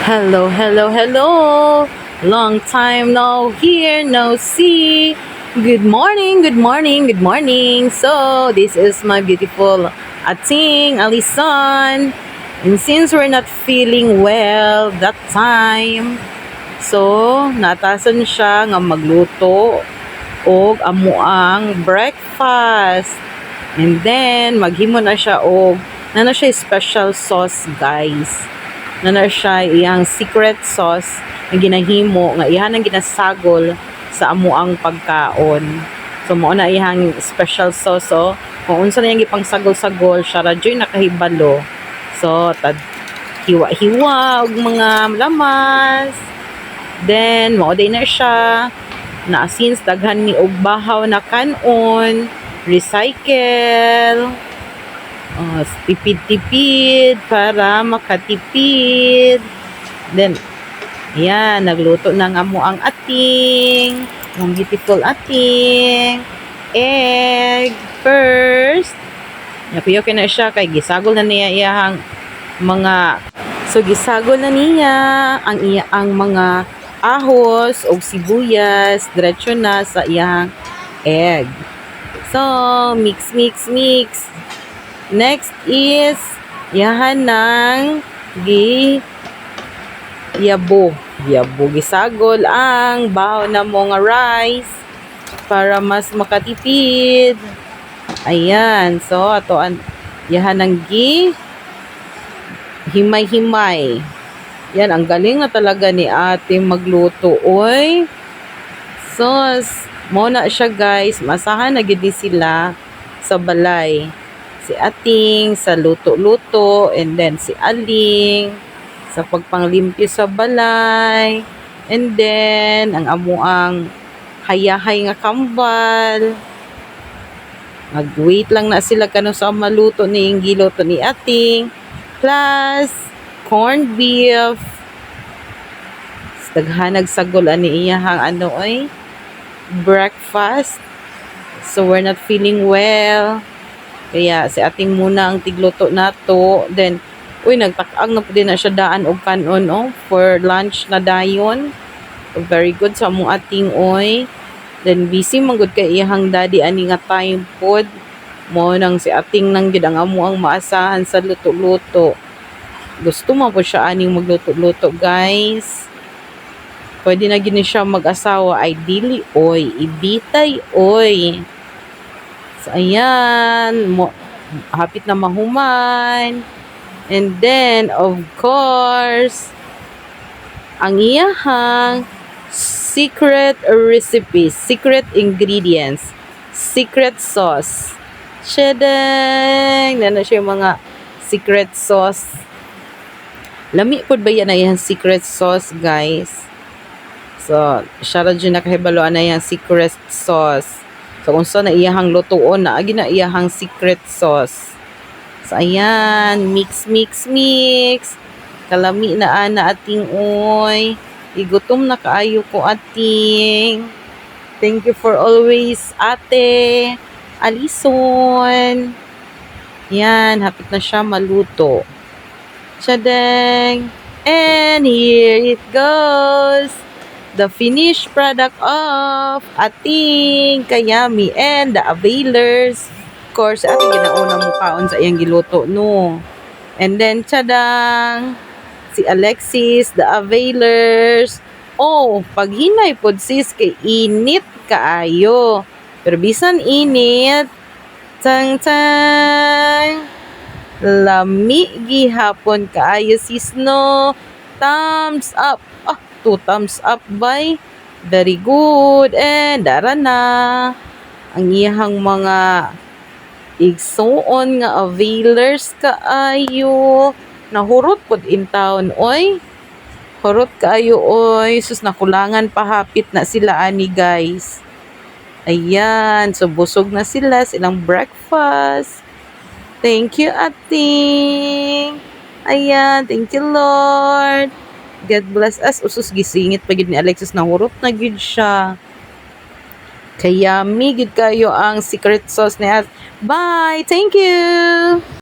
Hello, hello, hello. Long time no hear, no see. Good morning, good morning, good morning. So, this is my beautiful ating Alison. And since we're not feeling well that time, so natasan siya nga magluto og amuang breakfast. And then maghimo na siya og siya special sauce, guys. Siya iyang secret sauce na ginahimo nga iyan ang ginasagol sa amuang pagkaon. So mao na iyang special sauce, kung unsa na iyang gipangsagol-sagol siya radyoy nakahibalo. So hiwa-hiwa og mga lamas. Then mao day na siya na since daghan ni og bahaw na kanon, recycle, tipid-tipid para makatipid. Then yan, nagluto ng amo ang ating, ang beautiful ating egg first. Napiyo na siya kay gisagol na niya iyang mga, so gisagol na niya ang mga ahos o sibuyas diretso na sa iyang egg. So mix. Next is yahan ng yabo gisagol ang bahaw na mga rice para mas makatipid. Ayan, so ato yahan ng himay-himay. Yan, ang galing na talaga ni ate magluto, oy. So mo na siya, guys, masahan na gid sila sa balay. Si ating sa luto-luto, and then si aling sa pagpanglimpyo sa balay, and then ang amuang hayahay nga kambal. Mag-wait lang na sila kano sa maluto ni giluto ni ating, plus corned beef. Daghanag sagol ani iyahang breakfast. So we're not feeling well. Kaya si ating muna ang tigluto nato. Then, nagtakang na po din na siya daan og kanon, for lunch na dayon. So, very good sa mong ating, Then, busy manggod kay iyang daddy ani nga time pod. Mo nang si ating nang gid ang amo ang maasahan sa luto-luto. Gusto mo po siya aning magluto-luto, guys. Pwede na gini siya mag-asawa. Ideally, ibitay, So, ayan, hapit na mahuman. And then, of course, ang iyahang secret recipe, secret ingredients, secret sauce. Shedeng! Nana siya mga secret sauce. Lami po ba yan na yung secret sauce, guys? So, siya rin dyan nakahibalo na yung secret sauce. So, kung saan na iyahang lutoon na, na iyahang secret sauce. So, ayan, mix. Kalami na ating igutom na kaayo ko ating. Thank you for always, ate Alison. Yan, hapit na siya maluto. Tadang! And here it goes. The finished product of ating kayami and the availers. Of course, ating ginauna mo kaon sa iyang giluto, no? And then, tadang! Si Alexis, the availers. Paghinay pod sis, kay init kaayo. Pero bisan init, tang lami gihapon kaayo sis, no? Thumbs up. 2 thumbs up, by. Very good. And dara na ang iyahang mga igsuon nga availers kaayo. Nahurot pod in town, Hurot kaayo, sus, nakulangan pahapit na sila ani, guys. Ayan, so busog na sila silang breakfast. Thank you, ating. Ayan, thank you, Lord. God bless us. Usus gisingit pagid ni Alexis na hurot na gid siya. Kaya migid kayo ang secret sauce niya. Bye! Thank you!